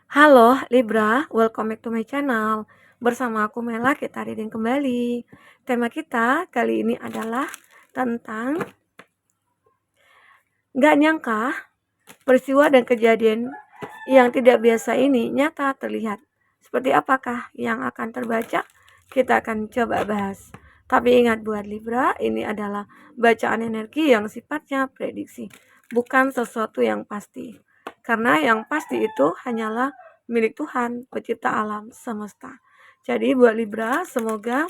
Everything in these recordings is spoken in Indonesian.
Halo Libra, welcome back to my channel. Bersama aku Mela, kita reading kembali. Tema kita kali ini adalah tentang gak nyangka peristiwa dan kejadian yang tidak biasa ini nyata terlihat. Seperti apakah yang akan terbaca? Kita akan coba bahas. Tapi ingat buat Libra, ini adalah bacaan energi yang sifatnya prediksi, bukan sesuatu yang pasti. Karena yang pasti itu hanyalah milik Tuhan, pencipta alam semesta. Jadi buat Libra, semoga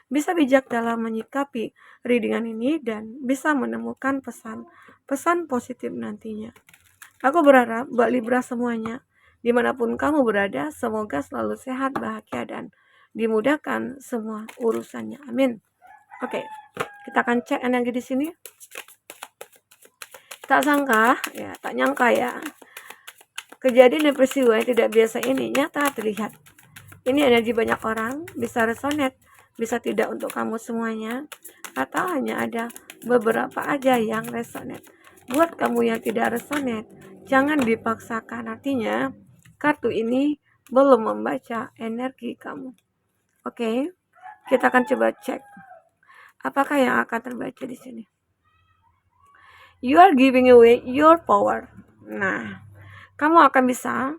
bisa bijak dalam menyikapi readingan ini dan bisa menemukan pesan positif nantinya. Aku berharap buat Libra semuanya, dimanapun kamu berada, semoga selalu sehat, bahagia, dan dimudahkan semua urusannya. Amin. Oke, kita akan cek energi di sini. Tak nyangka ya, kejadian dan peristiwa yang tidak biasa ini nyata terlihat. Ini energi banyak orang, bisa resonate, bisa tidak untuk kamu semuanya, atau hanya ada beberapa aja yang resonate. Buat kamu yang tidak resonate, jangan dipaksakan, artinya kartu ini belum membaca energi kamu. Oke, kita akan coba cek apakah yang akan terbaca di sini. You are giving away your power. Nah, kamu akan bisa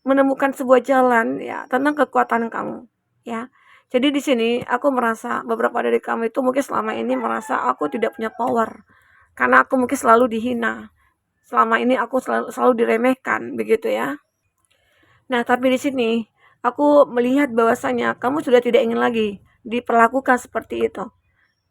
menemukan sebuah jalan ya tentang kekuatan kamu ya. Jadi di sini aku merasa beberapa dari kamu itu mungkin selama ini merasa aku tidak punya power karena aku mungkin selalu dihina. Selama ini aku selalu diremehkan begitu ya. Nah, tapi di sini aku melihat bahwasanya kamu sudah tidak ingin lagi diperlakukan seperti itu.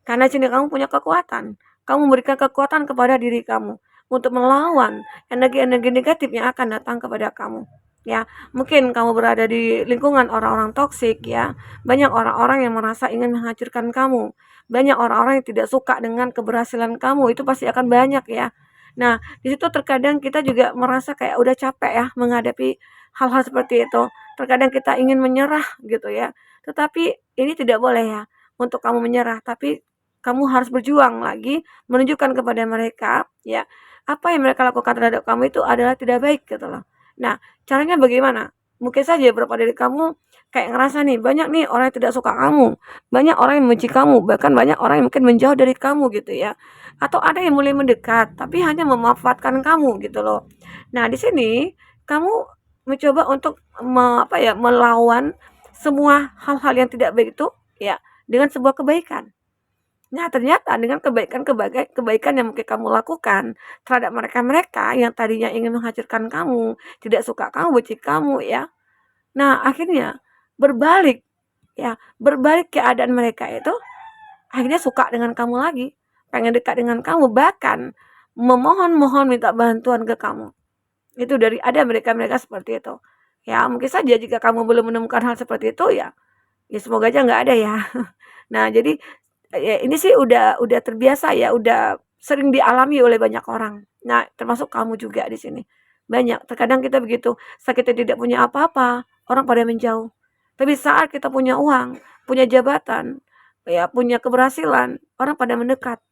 Karena sini kamu punya kekuatan. Kamu memberikan kekuatan kepada diri kamu untuk melawan energi-energi negatif yang akan datang kepada kamu. Ya, mungkin kamu berada di lingkungan orang-orang toksik ya. Banyak orang-orang yang merasa ingin menghancurkan kamu. Banyak orang-orang yang tidak suka dengan keberhasilan kamu. Itu pasti akan banyak ya. Nah, di situ terkadang kita juga merasa kayak udah capek ya menghadapi hal-hal seperti itu. Terkadang kita ingin menyerah gitu ya. Tetapi ini tidak boleh ya untuk kamu menyerah, tapi kamu harus berjuang lagi menunjukkan kepada mereka ya apa yang mereka lakukan terhadap kamu itu adalah tidak baik gitu loh. Nah, caranya bagaimana? Mungkin saja beberapa dari kamu kayak ngerasa nih banyak nih orang yang tidak suka kamu, banyak orang yang membenci kamu, bahkan banyak orang yang mungkin menjauh dari kamu gitu ya. Atau ada yang mulai mendekat tapi hanya memanfaatkan kamu gitu loh. Nah, di sini kamu mencoba untuk melawan semua hal-hal yang tidak baik itu ya dengan sebuah kebaikan. Nah, ternyata dengan kebaikan yang mungkin kamu lakukan terhadap mereka-mereka yang tadinya ingin menghancurkan kamu, tidak suka kamu, benci kamu ya. Nah, akhirnya berbalik ya, berbalik keadaan mereka itu akhirnya suka dengan kamu lagi, pengen dekat dengan kamu, bahkan memohon-mohon minta bantuan ke kamu. Itu dari ada mereka-mereka seperti itu. Ya, mungkin saja jika kamu belum menemukan hal seperti itu ya, ya semoga aja nggak ada ya. Nah, jadi ya ini sih udah terbiasa ya, udah sering dialami oleh banyak orang. Nah, termasuk kamu juga di sini. Banyak, terkadang kita begitu, saat kita tidak punya apa-apa, orang pada menjauh. Tapi saat kita punya uang, punya jabatan, ya punya keberhasilan, orang pada mendekat.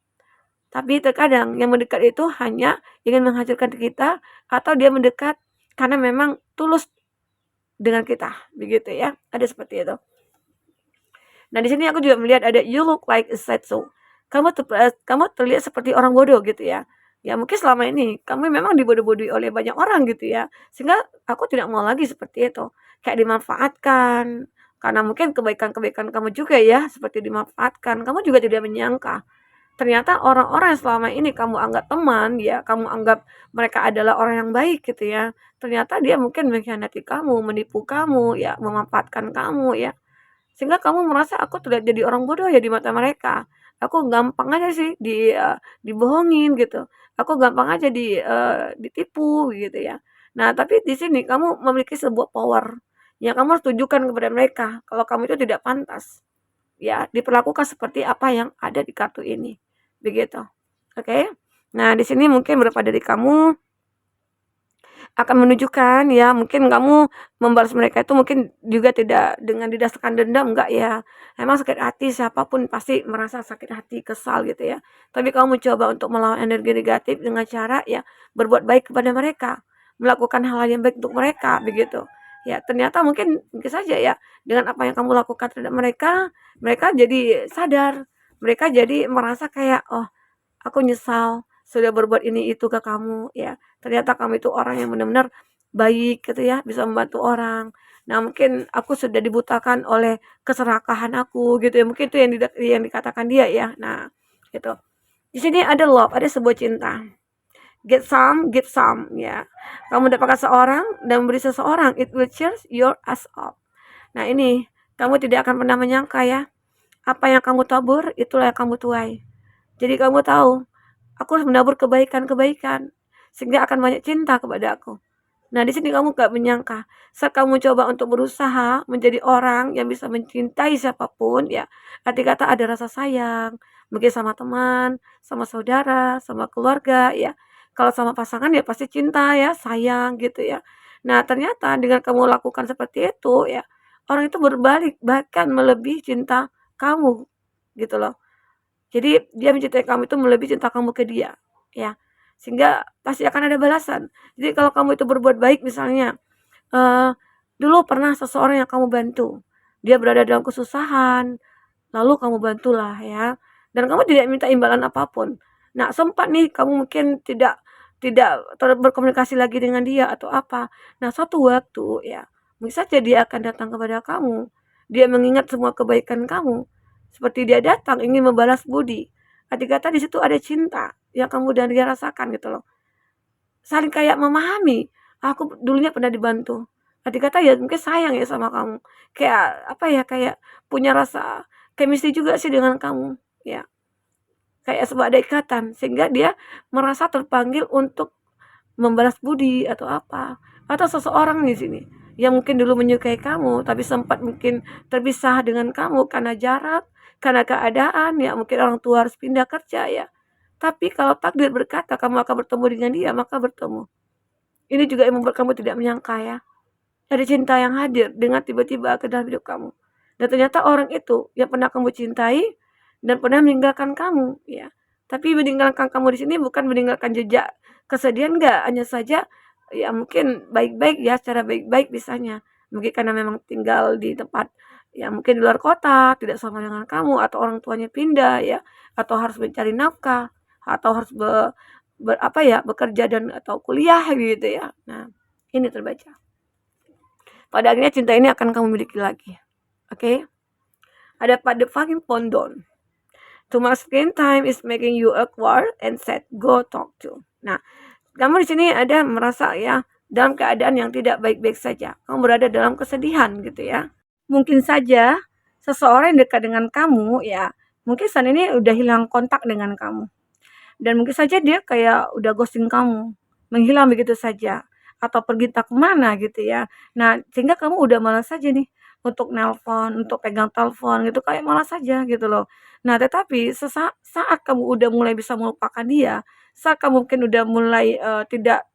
Tapi terkadang yang mendekat itu hanya ingin menghancurkan kita atau dia mendekat karena memang tulus dengan kita, begitu ya. Ada seperti itu. Nah, di sini aku juga melihat ada you look like a statue. Kamu terlihat seperti orang bodoh gitu ya. Ya mungkin selama ini kamu memang dibodoh-bodohi oleh banyak orang gitu ya. Sehingga aku tidak mau lagi seperti itu. Kayak dimanfaatkan. Karena mungkin kebaikan-kebaikan kamu juga ya seperti dimanfaatkan. Kamu juga tidak menyangka. Ternyata orang-orang yang selama ini kamu anggap teman ya, kamu anggap mereka adalah orang yang baik gitu ya. Ternyata dia mungkin mengkhianati kamu, menipu kamu ya, memanfaatkan kamu ya. Sehingga kamu merasa aku terlihat jadi orang bodoh ya di mata mereka. Aku gampang aja sih dibohongin gitu. Aku gampang aja ditipu gitu ya. Nah, tapi di sini kamu memiliki sebuah power yang kamu harus tunjukkan kepada mereka kalau kamu itu tidak pantas. Ya, diperlakukan seperti apa yang ada di kartu ini. Begitu. Oke. Nah, di sini mungkin beberapa dari kamu akan menunjukkan ya mungkin kamu membalas mereka itu mungkin juga tidak dengan didasarkan dendam, enggak ya. Emang sakit hati siapapun pasti merasa sakit hati, kesal gitu ya. Tapi kamu mencoba untuk melawan energi negatif dengan cara ya berbuat baik kepada mereka. melakukan hal yang baik untuk mereka begitu. Ya, ternyata mungkin mungkin saja ya dengan apa yang kamu lakukan terhadap mereka, mereka jadi sadar, mereka jadi merasa kayak, "Oh, aku nyesal sudah berbuat ini itu ke kamu ya. Ternyata kamu itu orang yang benar-benar baik gitu ya, bisa membantu orang. Nah, mungkin aku sudah dibutakan oleh keserakahan aku gitu ya. Mungkin itu yang dikatakan dia ya. Nah, gitu. Di sini ada love, ada sebuah cinta. Get some, give some ya. Kamu dapatkan seorang dan memberi seseorang, it will cheer your ass up. Nah, ini kamu tidak akan pernah menyangka ya, apa yang kamu tabur itulah yang kamu tuai. Jadi kamu tahu aku harus menabur kebaikan-kebaikan, sehingga akan banyak cinta kepada aku. Nah, di sini kamu gak menyangka, saat kamu coba untuk berusaha menjadi orang yang bisa mencintai siapapun, ya, arti kata ada rasa sayang, mungkin sama teman, sama saudara, sama keluarga, ya. Kalau sama pasangan ya pasti cinta ya, sayang gitu ya. Nah, ternyata dengan kamu lakukan seperti itu, ya, orang itu berbalik, bahkan melebihi cinta kamu, gitu loh. Jadi dia mencintai kamu itu melebihi cinta kamu ke dia, ya. Sehingga pasti akan ada balasan. Jadi kalau kamu itu berbuat baik misalnya, eee, dulu pernah seseorang yang kamu bantu, dia berada dalam kesusahan, lalu kamu bantulah ya, dan kamu tidak minta imbalan apapun. Nah, sempat nih kamu mungkin tidak tidak berkomunikasi lagi dengan dia atau apa. Nah, suatu waktu ya, mungkin saja dia akan datang kepada kamu, dia mengingat semua kebaikan kamu, seperti dia datang ingin membalas budi. Arti kata di situ ada cinta yang kamu dan dia rasakan gitu loh. Saling kayak memahami, aku dulunya pernah dibantu. Arti kata ya mungkin sayang ya sama kamu. Kayak apa ya, kayak punya rasa chemistry juga sih dengan kamu, ya. Kayak sebuah ada ikatan sehingga dia merasa terpanggil untuk membalas budi atau apa. Atau seseorang di sini yang mungkin dulu menyukai kamu tapi sempat mungkin terpisah dengan kamu karena jarak, karena keadaan, ya mungkin orang tua harus pindah kerja ya. Tapi kalau takdir berkata kamu akan bertemu dengan dia, maka bertemu. Ini juga yang membuat kamu tidak menyangka ya. Ada cinta yang hadir dengan tiba-tiba ke dalam hidup kamu. Dan ternyata orang itu yang pernah kamu cintai dan pernah meninggalkan kamu, ya. Tapi meninggalkan kamu di sini bukan meninggalkan jejak kesedihan, enggak, hanya saja ya mungkin baik-baik ya, secara baik-baik misalnya. Mungkin karena memang tinggal di tempat ya mungkin di luar kota, tidak sama dengan kamu atau orang tuanya pindah ya, atau harus mencari nafkah, atau harus apa ya, bekerja dan atau kuliah gitu ya. Nah, ini terbaca. Pada akhirnya cinta ini akan kamu miliki lagi. Oke? Okay? Ada pada fucking pondon. Too much screen time is making you awkward and sad. Go talk to. Nah, kamu di sini ada merasa ya dalam keadaan yang tidak baik-baik saja. Kamu berada dalam kesedihan gitu ya. Mungkin saja seseorang yang dekat dengan kamu ya, mungkin saat ini udah hilang kontak dengan kamu. Dan mungkin saja dia kayak udah ghosting kamu, menghilang begitu saja, atau pergi entah kemana gitu ya. Nah, sehingga kamu udah malas saja nih untuk nelpon, untuk pegang telepon gitu, kayak malas saja gitu loh. Nah, tetapi saat kamu udah mulai bisa melupakan dia, saat kamu mungkin udah mulai, tidak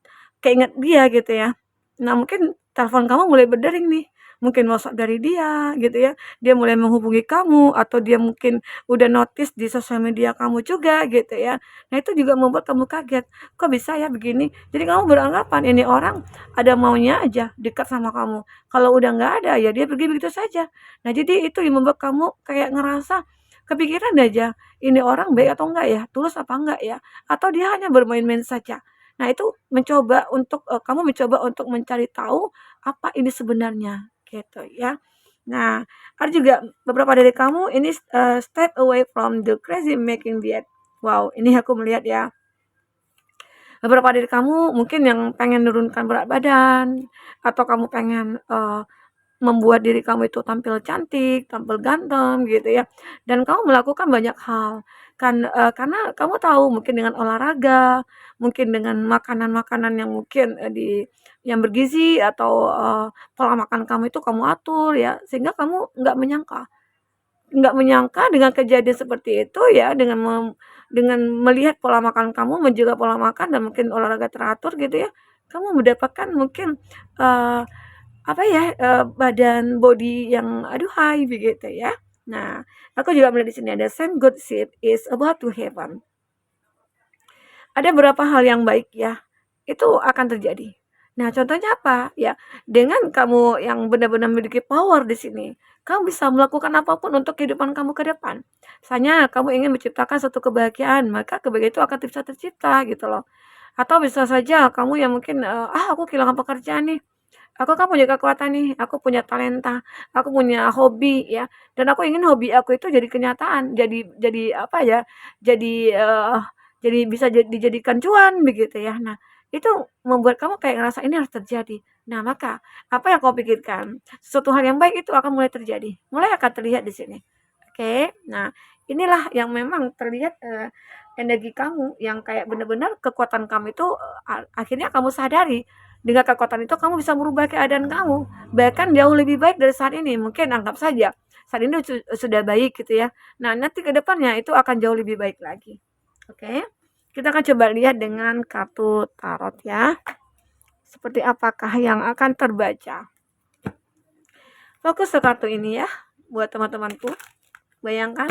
keinget dia gitu ya. Nah, mungkin telepon kamu mulai berdering nih, mungkin WhatsApp dari dia gitu ya, dia mulai menghubungi kamu atau dia mungkin udah notice di sosial media kamu juga gitu ya. Nah, itu juga membuat kamu kaget, "Kok bisa ya begini?" Jadi kamu beranggapan ini orang ada maunya aja dekat sama kamu, kalau udah nggak ada ya dia pergi begitu saja. Nah, jadi itu yang membuat kamu kayak ngerasa kepikiran aja, "Ini orang baik atau enggak ya? Tulus apa enggak ya? Atau dia hanya bermain-main saja?" Nah, itu kamu mencoba untuk mencari tahu apa ini sebenarnya, gitu ya. Nah, ada juga beberapa dari kamu ini, step away from the crazy making diet. Wow, ini aku melihat ya, beberapa dari kamu mungkin yang pengen menurunkan berat badan, atau kamu pengen, membuat diri kamu itu tampil cantik, tampil ganteng gitu ya, dan kamu melakukan banyak hal. Karena kamu tahu mungkin dengan olahraga, mungkin dengan makanan-makanan yang mungkin, yang bergizi atau, pola makan kamu itu kamu atur ya, sehingga kamu nggak menyangka dengan kejadian seperti itu ya, dengan melihat pola makan kamu, menjaga pola makan dan mungkin olahraga teratur gitu ya, kamu mendapatkan mungkin, eee apa ya, badan body yang aduhai begitu ya. Nah, aku juga melihat di sini ada same good shit is about to happen. Ada beberapa hal yang baik ya, itu akan terjadi. Nah, contohnya apa? Ya, dengan kamu yang benar-benar memiliki power di sini, kamu bisa melakukan apapun untuk kehidupan kamu ke depan. Misalnya kamu ingin menciptakan satu kebahagiaan, maka kebahagiaan itu akan bisa tercipta gitu loh. Atau bisa saja kamu yang mungkin, aku kehilangan pekerjaan nih, aku kan punya kekuatan nih, aku punya talenta, aku punya hobi ya, dan aku ingin hobi aku itu jadi kenyataan, jadi apa ya, jadi, jadi bisa dijadikan cuan begitu ya. Nah, itu membuat kamu kayak ngerasa ini harus terjadi. Nah, maka apa yang kau pikirkan, sesuatu hal yang baik itu akan mulai terjadi, mulai akan terlihat di sini. Oke, nah inilah yang memang terlihat, energi kamu yang kayak benar-benar kekuatan kamu itu, akhirnya kamu sadari, dengan kekuatan itu kamu bisa merubah keadaan kamu, bahkan jauh lebih baik dari saat ini. Mungkin anggap saja, saat ini sudah baik gitu ya. Nah, nanti ke depannya itu akan jauh lebih baik lagi. Oke, kita akan coba lihat dengan kartu tarot ya. Seperti apakah yang akan terbaca. Fokus ke kartu ini ya, buat teman-temanku. Bayangkan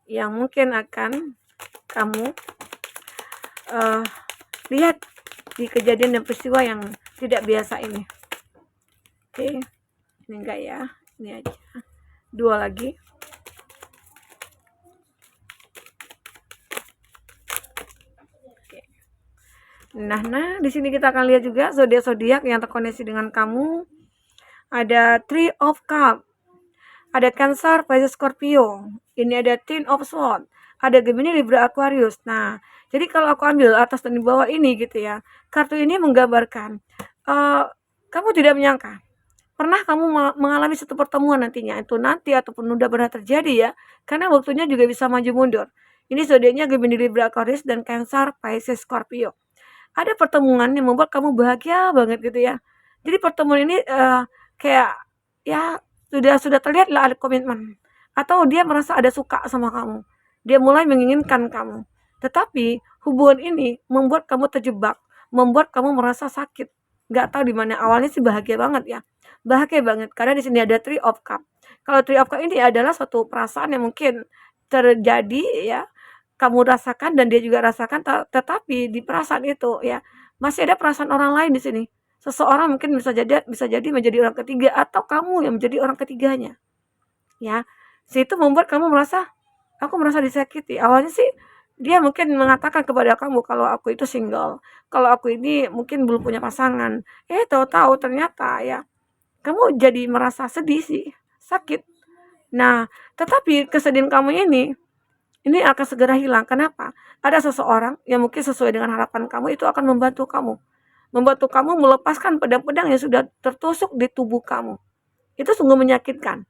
yang mungkin akan kamu lihat di kejadian dan peristiwa yang tidak biasa ini. Oke, ini enggak ya, ini aja. Dua lagi. Oke. Nah, di sini kita akan lihat juga zodiak-zodiak yang terkoneksi dengan kamu. Ada Three of Cups, ada Cancer, Pisces, Scorpio. Ini ada Ten of Swords, ada Gemini, Libra, Aquarius. Nah, jadi kalau aku ambil atas dan di bawah ini gitu ya, kartu ini menggambarkan kamu tidak menyangka pernah kamu mengalami satu pertemuan nantinya, itu nanti ataupun udah pernah terjadi ya, karena waktunya juga bisa maju mundur. Ini zodiaknya Gemini, Libra, Aquarius, dan Cancer, Pisces, Scorpio. Ada pertemuan yang membuat kamu bahagia banget gitu ya. Jadi pertemuan ini kayak ya sudah terlihat lah ada komitmen, atau dia merasa ada suka sama kamu. Dia mulai menginginkan kamu. Tetapi hubungan ini membuat kamu terjebak, membuat kamu merasa sakit. Nggak tahu di mana, awalnya sih bahagia banget ya. Bahagia banget karena di sini ada Three of Cup. Kalau Three of Cup ini adalah suatu perasaan yang mungkin terjadi ya, kamu rasakan dan dia juga rasakan, tetapi di perasaan itu ya masih ada perasaan orang lain di sini. Seseorang mungkin bisa jadi menjadi orang ketiga atau kamu yang menjadi orang ketiganya. Ya. Situ membuat kamu merasa, aku merasa disakiti. Awalnya sih dia mungkin mengatakan kepada kamu kalau aku itu single, kalau aku ini mungkin belum punya pasangan. Tahu-tahu ternyata ya kamu jadi merasa sedih sih, sakit. Nah, tetapi kesedihan kamu ini akan segera hilang. Kenapa? Ada seseorang yang mungkin sesuai dengan harapan kamu itu akan membantu kamu. Membantu kamu melepaskan pedang-pedang yang sudah tertusuk di tubuh kamu. Itu sungguh menyakitkan.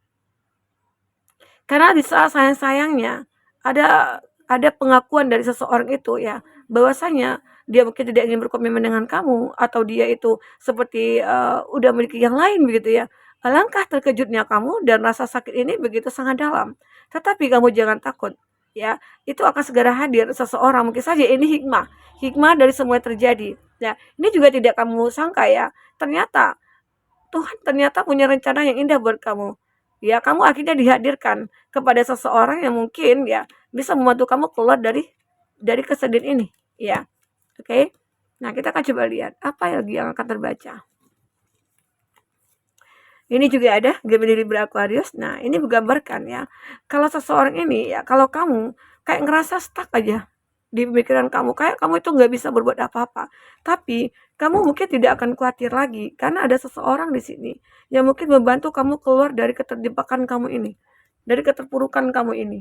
Karena di saat sayang-sayangnya ada pengakuan dari seseorang itu ya, bahwasanya dia mungkin tidak ingin berkomitmen dengan kamu atau dia itu seperti udah memiliki yang lain begitu ya. Alangkah terkejutnya kamu dan rasa sakit ini begitu sangat dalam. Tetapi kamu jangan takut ya, itu akan segera hadir seseorang. Mungkin saja ini hikmah dari semua yang terjadi. Ya, ini juga tidak kamu sangka ya. Ternyata Tuhan ternyata punya rencana yang indah buat kamu. Ya, kamu akhirnya dihadirkan kepada seseorang yang mungkin ya bisa membantu kamu keluar dari kesedihan ini. Ya, oke. Nah, kita akan coba lihat apa lagi yang akan terbaca. Ini juga ada Gemini, Libra, Aquarius. Nah, ini menggambarkan ya, kalau seseorang ini ya, kalau kamu kayak ngerasa stuck aja di pemikiran kamu, kayak kamu itu nggak bisa berbuat apa-apa. Tapi kamu mungkin tidak akan khawatir lagi karena ada seseorang di sini yang mungkin membantu kamu keluar dari keterjebakan kamu ini, dari keterpurukan kamu ini,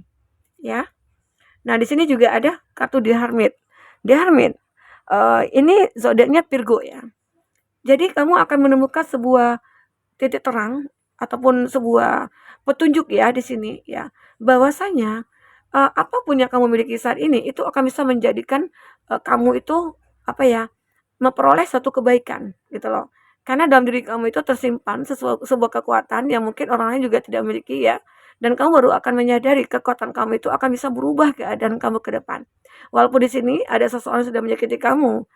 ya. Nah, di sini juga ada kartu The Hermit. The Hermit, ini zodiaknya Virgo ya. Jadi kamu akan menemukan sebuah titik terang ataupun sebuah petunjuk ya di sini ya, bahwasanya apapun yang kamu miliki saat ini itu akan bisa menjadikan kamu itu apa ya, memperoleh suatu kebaikan gitu loh. Karena dalam diri kamu itu tersimpan sebuah kekuatan yang mungkin orang lain juga tidak memiliki ya. Dan kamu baru akan menyadari kekuatan kamu itu akan bisa berubah keadaan kamu ke depan. Walaupun di sini ada seseorang yang sudah menyakiti kamu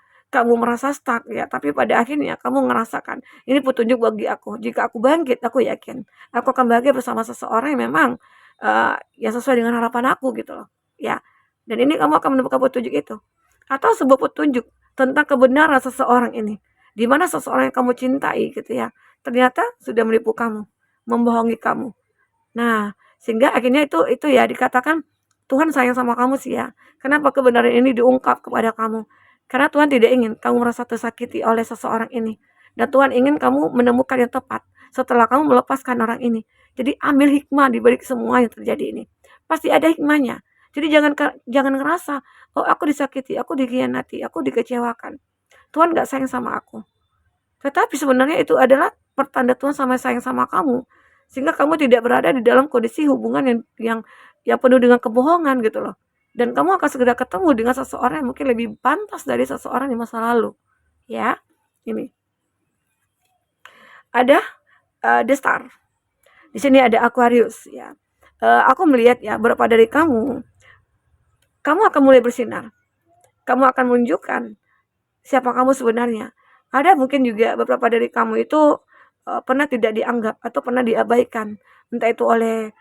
merasa stuck ya, tapi pada akhirnya kamu ngerasakan, ini petunjuk bagi aku. Jika aku bangkit, aku yakin aku akan bahagia bersama seseorang yang memang ya sesuai dengan harapan aku gitu loh. Ya. Dan ini kamu akan menemukan petunjuk itu. Atau sebuah petunjuk tentang kebenaran seseorang ini. di mana seseorang yang kamu cintai gitu ya, ternyata sudah menipu kamu, membohongi kamu. Nah, sehingga akhirnya itu ya dikatakan Tuhan sayang sama kamu sih ya. Kenapa kebenaran ini diungkap kepada kamu? Karena Tuhan tidak ingin kamu merasa tersakiti oleh seseorang ini. Dan Tuhan ingin kamu menemukan yang tepat setelah kamu melepaskan orang ini. Jadi ambil hikmah di balik semua yang terjadi ini. Pasti ada hikmahnya. Jadi jangan ngerasa, oh aku disakiti, aku dikhianati, aku dikecewakan. Tuhan gak sayang sama aku. Tetapi sebenarnya itu adalah pertanda Tuhan sama sayang sama kamu. Sehingga kamu tidak berada di dalam kondisi hubungan yang penuh dengan kebohongan gitu loh. Dan kamu akan segera ketemu dengan seseorang yang mungkin lebih pantas dari seseorang di masa lalu. Ya, ini. Ada The Star. Di sini ada Aquarius ya. Aku melihat ya beberapa dari kamu akan mulai bersinar. Kamu akan menunjukkan siapa kamu sebenarnya. Ada mungkin juga beberapa dari kamu itu pernah tidak dianggap atau pernah diabaikan, entah itu oleh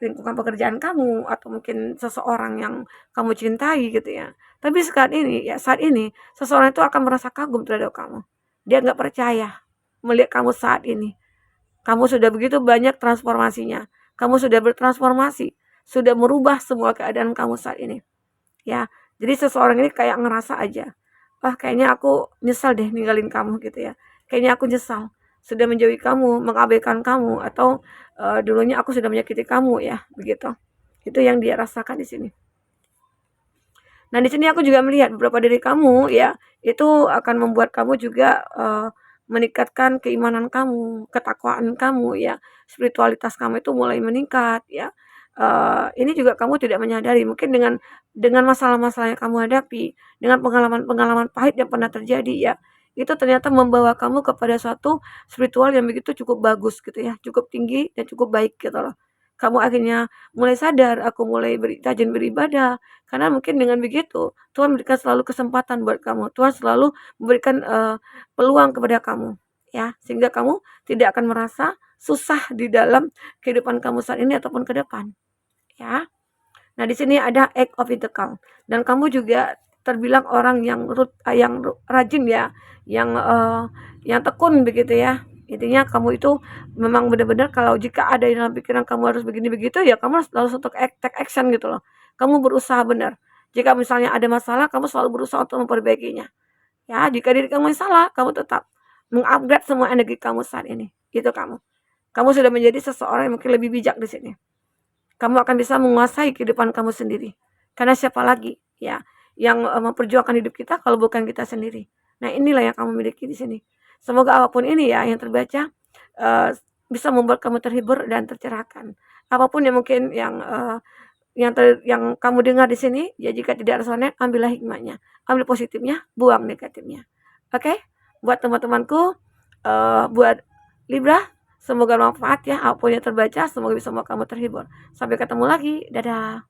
lingkungan pekerjaan kamu atau mungkin seseorang yang kamu cintai gitu ya. Tapi saat ini seseorang itu akan merasa kagum terhadap kamu. Dia nggak percaya melihat kamu saat ini. Kamu sudah begitu banyak transformasinya. Kamu sudah bertransformasi, sudah merubah semua keadaan kamu saat ini. Ya, jadi seseorang ini kayak ngerasa aja, wah kayaknya aku nyesal deh ninggalin kamu gitu ya. Kayaknya aku nyesal sudah menjauhi kamu, mengabaikan kamu, atau dulunya aku sudah menyakiti kamu ya, begitu. Itu yang dia rasakan di sini. Nah, di sini aku juga melihat beberapa dari kamu ya, itu akan membuat kamu juga meningkatkan keimanan kamu, ketakwaan kamu ya, spiritualitas kamu itu mulai meningkat ya. Ini juga kamu tidak menyadari mungkin dengan masalah-masalah yang kamu hadapi, dengan pengalaman-pengalaman pahit yang pernah terjadi ya, itu ternyata membawa kamu kepada suatu spiritual yang begitu cukup bagus gitu ya, cukup tinggi dan cukup baik gitu loh. Kamu akhirnya mulai sadar, aku mulai rajin beribadah, karena mungkin dengan begitu, Tuhan memberikan selalu kesempatan buat kamu. Tuhan selalu memberikan, peluang kepada kamu, ya. Sehingga kamu tidak akan merasa susah di dalam kehidupan kamu saat ini ataupun ke depan, ya. Nah, di sini ada Eight of Pentacles dan kamu juga terbilang orang yang rajin ya, yang tekun begitu ya. Intinya kamu itu memang benar-benar kalau jika ada di dalam pikiran kamu harus begini begitu, ya kamu harus untuk take action gitu loh. Kamu berusaha benar. Jika misalnya ada masalah, kamu selalu berusaha untuk memperbaikinya. Ya, jika diri kamu yang salah, kamu tetap mengupgrade semua energi kamu saat ini. Itu kamu. Kamu sudah menjadi seseorang yang mungkin lebih bijak di sini. Kamu akan bisa menguasai kehidupan kamu sendiri. Karena siapa lagi ya yang memperjuangkan hidup kita kalau bukan kita sendiri. Nah, inilah yang kamu miliki di sini. Semoga apapun ini ya yang terbaca bisa membuat kamu terhibur dan tercerahkan. Apapun yang mungkin yang kamu dengar di sini, ya jika tidak resonate, ambillah hikmahnya, ambil positifnya, buang negatifnya. Oke? Buat teman-temanku, buat Libra, semoga bermanfaat ya, apapun yang terbaca, semoga bisa membuat kamu terhibur. Sampai ketemu lagi, dadah.